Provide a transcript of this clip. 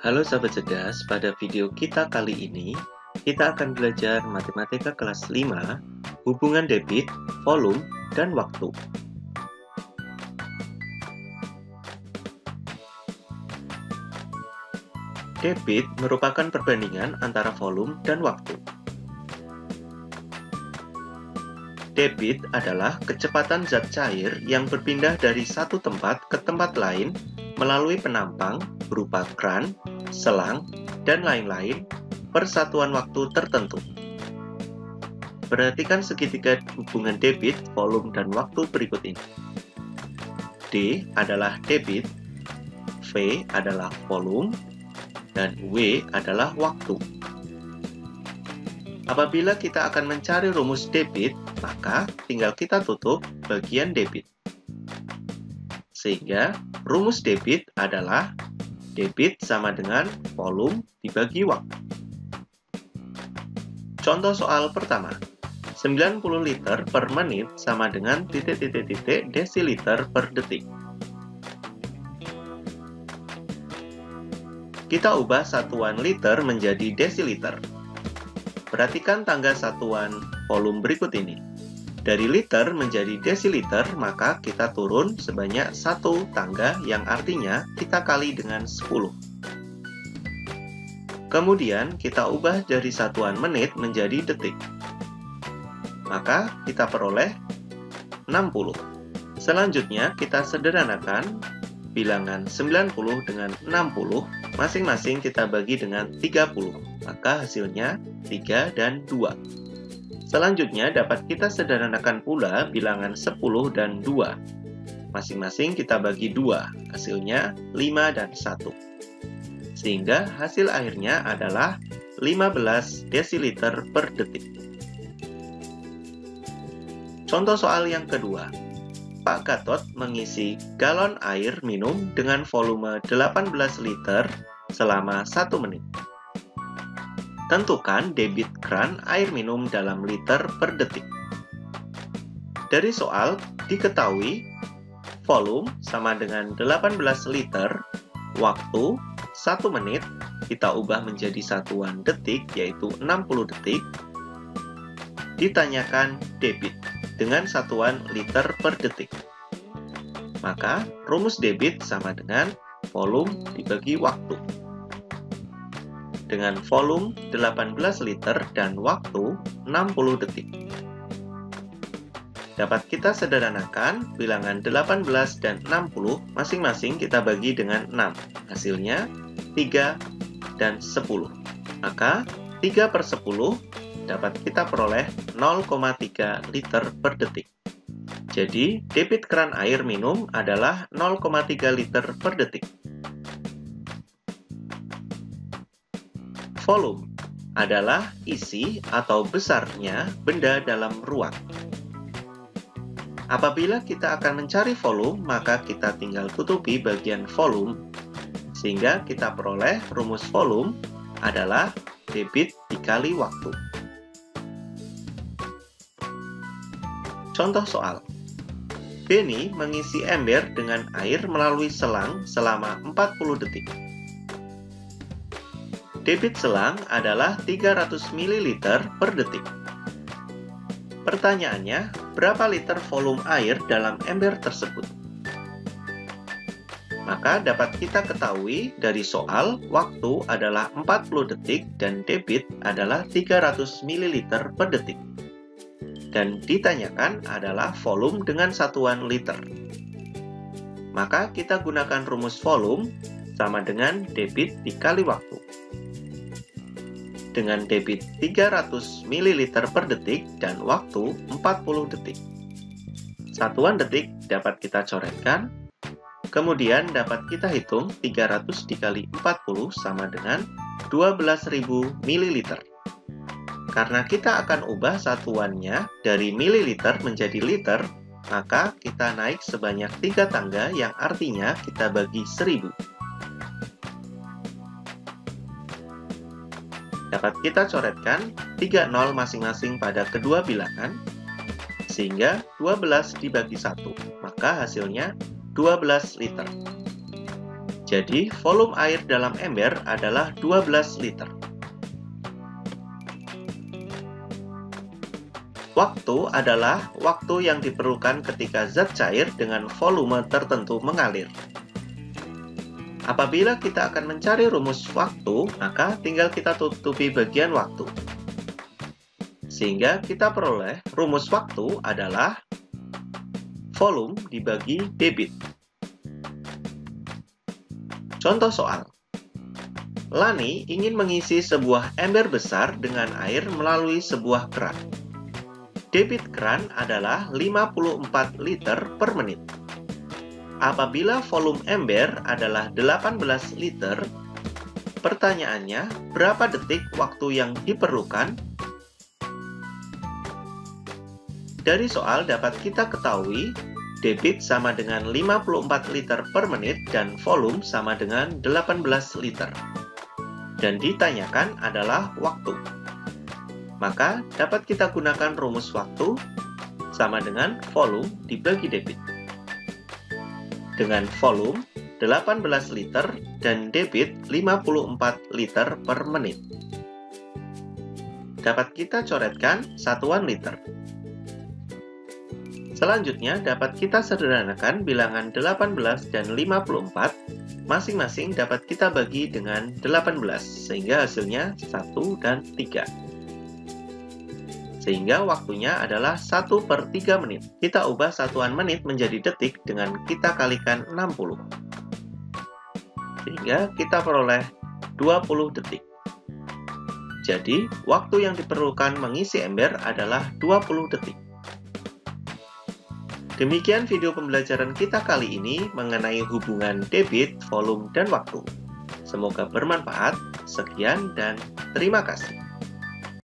Halo sahabat cerdas, pada video kita kali ini, kita akan belajar matematika kelas 5, hubungan debit, volume, dan waktu. Debit merupakan perbandingan antara volume dan waktu. Debit adalah kecepatan zat cair yang berpindah dari satu tempat ke tempat lain melalui penampang berupa kran, selang, dan lain-lain per satuan waktu tertentu. Perhatikan segitiga hubungan debit, volume, dan waktu berikut ini. D adalah debit, V adalah volume, dan W adalah waktu. Apabila kita akan mencari rumus debit, maka tinggal kita tutup bagian debit. Sehingga rumus debit adalah debit sama dengan volume dibagi waktu. Contoh soal pertama, 90 liter per menit sama dengan titik-titik-titik desiliter per detik. Kita ubah satuan liter menjadi desiliter. Perhatikan tangga satuan volume berikut ini. Dari liter menjadi desiliter, maka kita turun sebanyak satu tangga yang artinya kita kali dengan 10. Kemudian kita ubah dari satuan menit menjadi detik. Maka kita peroleh 60. Selanjutnya kita sederhanakan bilangan 90 dengan 60, masing-masing kita bagi dengan 30. Maka hasilnya 3 dan 2. Selanjutnya dapat kita sederhanakan pula bilangan 10 dan 2. Masing-masing kita bagi 2, hasilnya 5 dan 1. Sehingga hasil akhirnya adalah 15 desiliter per detik. Contoh soal yang kedua. Pak Gatot mengisi galon air minum dengan volume 18 liter selama 1 menit. Tentukan debit kran air minum dalam liter per detik. Dari soal diketahui volume sama dengan 18 liter, waktu 1 menit kita ubah menjadi satuan detik yaitu 60 detik. Ditanyakan debit dengan satuan liter per detik. Maka rumus debit sama dengan volume dibagi waktu. Dengan volume 18 liter dan waktu 60 detik. Dapat kita sederhanakan bilangan 18 dan 60 masing-masing kita bagi dengan 6. Hasilnya 3 dan 10. Maka 3 per 10 dapat kita peroleh 0,3 liter per detik. Jadi, debit kran air minum adalah 0,3 liter per detik. Volume adalah isi atau besarnya benda dalam ruang. Apabila kita akan mencari volume, maka kita tinggal tutupi bagian volume, sehingga kita peroleh rumus volume adalah debit dikali waktu. Contoh soal. Benny mengisi ember dengan air melalui selang selama 40 detik. Debit selang adalah 300 ml per detik. Pertanyaannya, berapa liter volume air dalam ember tersebut? Maka dapat kita ketahui dari soal, waktu adalah 40 detik dan debit adalah 300 ml per detik. Dan ditanyakan adalah volume dengan satuan liter. Maka kita gunakan rumus volume sama dengan debit dikali waktu. Dengan debit 300 ml per detik dan waktu 40 detik. Satuan detik dapat kita coretkan, kemudian dapat kita hitung 300 dikali 40 sama dengan 12.000 ml. Karena kita akan ubah satuannya dari mililiter menjadi liter, maka kita naik sebanyak 3 tangga yang artinya kita bagi 1000. Dapat kita coretkan 3 nol masing-masing pada kedua bilangan, sehingga 12 dibagi 1, maka hasilnya 12 liter. Jadi, volume air dalam ember adalah 12 liter. Waktu adalah waktu yang diperlukan ketika zat cair dengan volume tertentu mengalir. Apabila kita akan mencari rumus waktu, maka tinggal kita tutupi bagian waktu. Sehingga kita peroleh rumus waktu adalah volume dibagi debit. Contoh soal. Lani ingin mengisi sebuah ember besar dengan air melalui sebuah keran. Debit keran adalah 54 liter per menit. Apabila volume ember adalah 18 liter, pertanyaannya, berapa detik waktu yang diperlukan? Dari soal dapat kita ketahui, debit sama dengan 54 liter per menit dan volume sama dengan 18 liter. Dan ditanyakan adalah waktu. Maka dapat kita gunakan rumus waktu sama dengan volume dibagi debit. Dengan volume 18 liter dan debit 54 liter per menit. Dapat kita coretkan satuan liter. Selanjutnya dapat kita sederhanakan bilangan 18 dan 54, masing-masing dapat kita bagi dengan 18, sehingga hasilnya 1 dan 3. Sehingga waktunya adalah 1/3 menit. Kita ubah satuan menit menjadi detik dengan kita kalikan 60. Sehingga kita peroleh 20 detik. Jadi, waktu yang diperlukan mengisi ember adalah 20 detik. Demikian video pembelajaran kita kali ini mengenai hubungan debit, volume, dan waktu. Semoga bermanfaat. Sekian dan terima kasih.